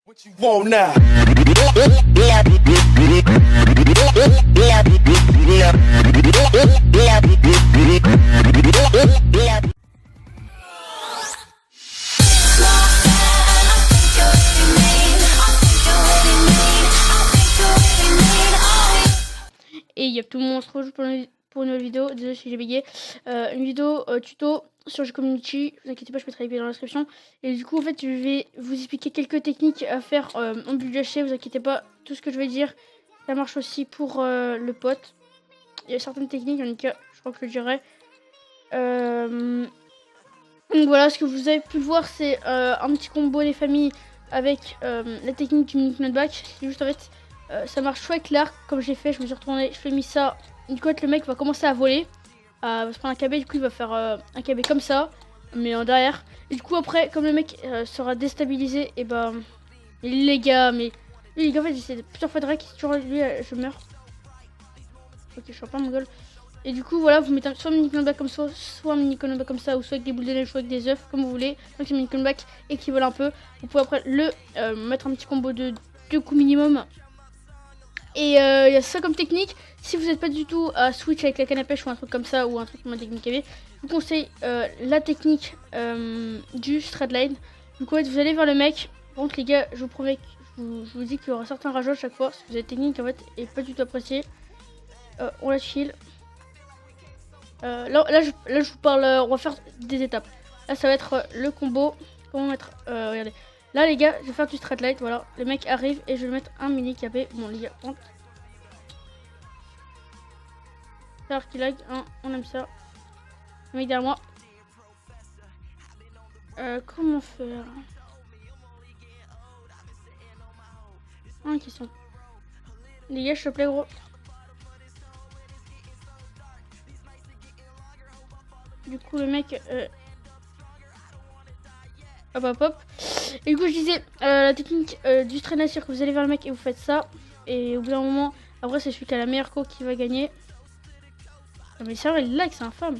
What you want now? Et il y a tout le monde, on se retrouve pour une nouvelle vidéo. Désolé si j'ai bégayé. Une vidéo tuto sur G-Community. Ne vous inquiétez pas, je mettrai les vidéos dans la description. Et du coup, en fait, je vais vous expliquer quelques techniques à faire en bulle hachée. Vous inquiétez pas, tout ce que je vais dire, ça marche aussi pour le pote. Il y a certaines techniques, en tout cas, je crois que je le dirai. Donc voilà, ce que vous avez pu voir, c'est un petit combo des familles avec la technique du mini knockback. C'est juste en fait, ça marche soit avec l'arc, comme j'ai fait, je me suis retourné, je fais mis ça. Du coup, le mec va commencer à voler, va se prendre un KB, du coup il va faire un KB comme ça, mais en derrière. Et du coup après, comme le mec sera déstabilisé, et bah, les gars, mais lui les gars, en fait j'essaie plusieurs fois de rec, toujours lui, je meurs. Ok, je suis en plein mon gueule. Et du coup, voilà, vous mettez soit un mini knockback comme ça, soit un mini knockback comme ça, ou soit avec des boules de neige, soit avec des œufs, comme vous voulez. Donc, c'est un mini knockback équivalent un peu. Vous pouvez après le mettre un petit combo de 2 coups minimum. Et il y a ça comme technique. Si vous n'êtes pas du tout à switch avec la canne à pêche ou un truc comme ça, ou un truc comme la technique KB, je vous conseille la technique du straight line. Du coup, vous allez vers le mec. Par contre, les gars, je vous promets, je vous dis qu'il y aura certains rageaux à chaque fois. Parce que vous avez technique en fait et pas du tout appréciée. On la chill. Là, je vous parle, on va faire des étapes. Là, ça va être le combo. Comment mettre regardez. Là, les gars, je vais faire du straight light. Voilà, le mec arrive et je vais mettre un mini KB. Bon, les gars, faire qu'il lag, hein, on aime ça. Le mec derrière moi. Comment faire? Question. Les gars, je te plaît, gros. Du coup, le mec. Hop hop hop. Et du coup, je disais la technique du straight line, c'est que vous allez vers le mec et vous faites ça. Et au bout d'un moment, après, c'est celui qui a la meilleure co qui va gagner. Non, mais c'est vrai, il lag, c'est infâme.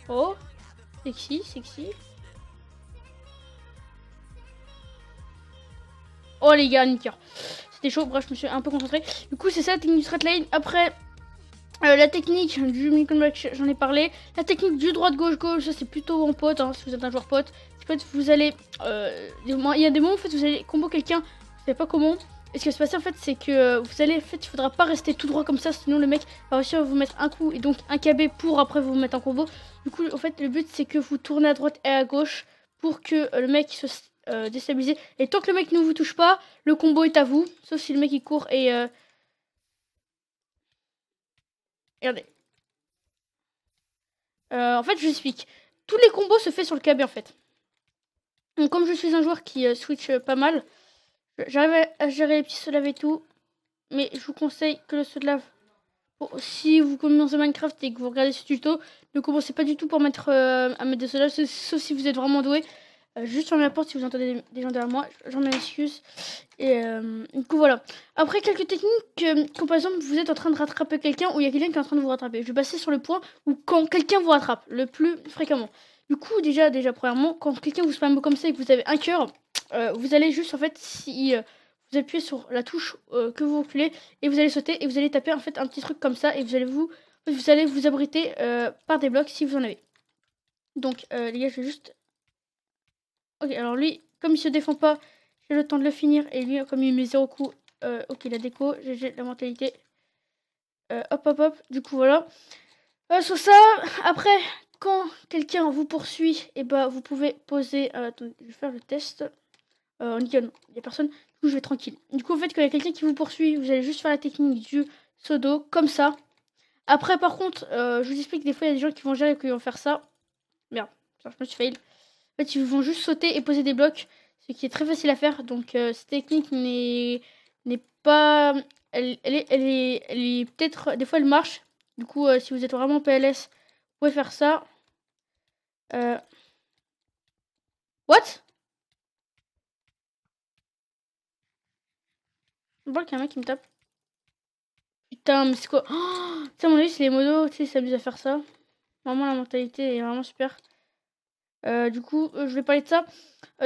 Oh, sexy, sexy. Oh, les gars, nickel. C'était chaud, bref, je me suis un peu concentré. Du coup, c'est ça la technique du straight line. Après. La technique du mini knockback, j'en ai parlé. La technique du droite gauche gauche, ça c'est plutôt en pote, hein, si vous êtes un joueur pote. En fait, vous allez, il y a des moments en fait vous allez combo quelqu'un, vous savez pas comment. Et ce qui va se passer en fait, c'est que vous allez, en fait, il faudra pas rester tout droit comme ça, sinon le mec va réussir à vous mettre un coup et donc un KB pour après vous mettre en combo. Du coup, en fait, le but c'est que vous tournez à droite et à gauche pour que le mec se déstabilise. Et tant que le mec ne vous touche pas, le combo est à vous, sauf si le mec il court et regardez. En fait, je vous explique. Tous les combos se fait sur le KB en fait. Donc, comme je suis un joueur qui switch pas mal, j'arrive à gérer les petits saut de lave et tout. Mais je vous conseille que le saut de lave, si vous commencez Minecraft et que vous regardez ce tuto, ne commencez pas du tout pour mettre, à mettre des sauts de lave, sauf si vous êtes vraiment doué. Juste fermez la porte si vous entendez des gens derrière moi, j'en m'excuse. Et du coup voilà. Après quelques techniques, comme par exemple vous êtes en train de rattraper quelqu'un ou il y a quelqu'un qui est en train de vous rattraper. Je vais passer sur le point où quand quelqu'un vous rattrape le plus fréquemment. Du coup déjà premièrement, quand quelqu'un vous spam comme ça et que vous avez un cœur, vous allez juste en fait si vous appuyez sur la touche que vous reculez et vous allez sauter et vous allez taper en fait un petit truc comme ça et vous allez vous abriter par des blocs si vous en avez. Donc les gars, je vais juste. Ok, alors lui, comme il se défend pas, j'ai le temps de le finir. Et lui, comme il met 0 coup, ok, la déco, j'ai la mentalité. Hop, hop, hop. Du coup, voilà. Sur ça, après, quand quelqu'un vous poursuit, et bah, vous pouvez poser. Attends, je vais faire le test. Nickel, il n'y a personne. Du coup, je vais tranquille. Du coup, en fait, quand il y a quelqu'un qui vous poursuit, vous allez juste faire la technique du pseudo, comme ça. Après, par contre, je vous explique, des fois, il y a des gens qui vont gérer et qui vont faire ça. Merde, je me suis fail. En fait, ils vont juste sauter et poser des blocs, ce qui est très facile à faire. Donc, cette technique n'est pas. Elle est peut-être. Des fois, elle marche. Du coup, si vous êtes vraiment PLS, vous pouvez faire ça. What? Je vois qu'il y a un mec qui me tape. Putain, mais c'est quoi? Oh, tu sais, à mon avis, c'est les modos, tu sais, ils s'amusent à faire ça. Vraiment, la mentalité est vraiment super. Du coup, je vais parler de ça.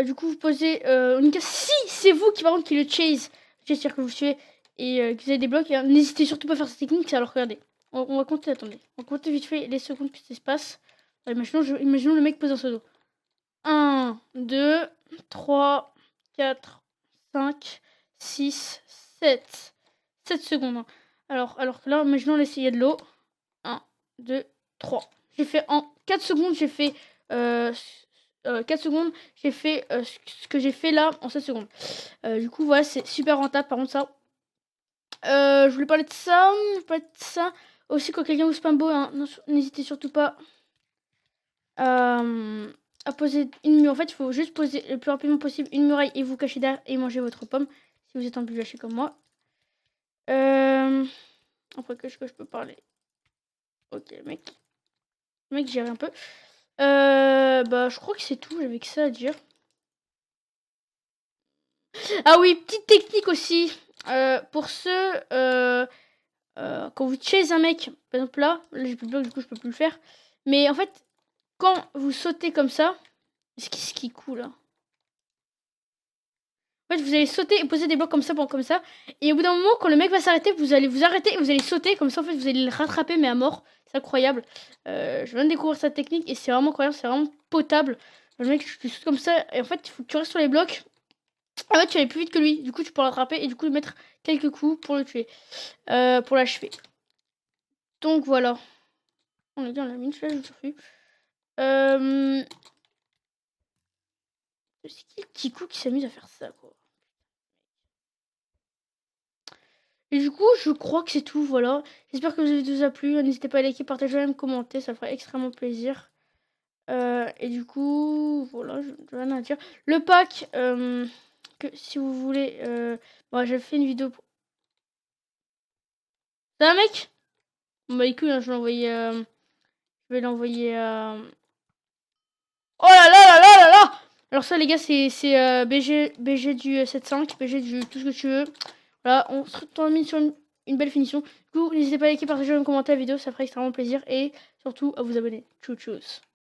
Du coup, vous posez une question. Si c'est vous qui, par contre, qui le chase, c'est-à-dire que vous suivez et que vous avez des blocs, n'hésitez surtout pas à faire cette technique. Alors, regardez. On va compter, attendez. On va compter vite fait les secondes que ça se passe. Imaginons le mec pose un pseudo. 1, 2, 3, 4, 5, 6, 7. 7 secondes. Hein. Alors que là, imaginons l'essayer de l'eau. 1, 2, 3. J'ai fait en 4 secondes, j'ai fait 4 secondes, j'ai fait ce que j'ai fait là en 7 secondes. Du coup, voilà, c'est super rentable par contre ça. Je voulais parler de ça. Aussi, quand quelqu'un vous spambo, hein, n'hésitez surtout pas à poser une muraille. En fait, il faut juste poser le plus rapidement possible une muraille et vous cacher derrière et manger votre pomme. Si vous êtes un peu lâché comme moi. Après, qu'est-ce que je peux parler? Ok, mec, j'ai un peu. Bah, je crois que c'est tout. J'avais que ça à dire. Ah oui, petite technique aussi. Pour ceux, quand vous chase un mec, par exemple là j'ai plus de bloc, du coup je peux plus le faire. Mais en fait, quand vous sautez comme ça, ce qui est cool. Hein. En fait, vous allez sauter et poser des blocs comme ça. Et au bout d'un moment, quand le mec va s'arrêter, vous allez vous arrêter et vous allez sauter. Comme ça, en fait, vous allez le rattraper, mais à mort. C'est incroyable. Je viens de découvrir cette technique et c'est vraiment incroyable. C'est vraiment potable. Le mec, tu sautes comme ça. Et en fait, il faut que tu restes sur les blocs. En fait, tu vas aller plus vite que lui. Du coup, tu peux le rattraper et du coup, lui mettre quelques coups pour le tuer. Pour l'achever. Donc, voilà. On a dit, on l'a mis. Celui-là, je suis. C'est qui le petit coup qui s'amuse à faire ça, quoi. Et du coup, je crois que c'est tout, voilà. J'espère que la vidéo vous a plu. N'hésitez pas à liker, partager, même commenter, ça ferait extrêmement plaisir. Et du coup, voilà, je rien à dire. Le pack, que si vous voulez... bon, j'ai fait une vidéo pour... Ça va, mec? Bon, bah, les couilles, hein, je vais l'envoyer à... Oh là là là là là là! Alors ça, les gars, c'est BG du 7.5, BG du tout ce que tu veux. Voilà, on se termine sur une belle finition. Du coup, n'hésitez pas à liker, partager, et commenter la vidéo, ça ferait extrêmement plaisir. Et surtout, à vous abonner. Tchou tchous.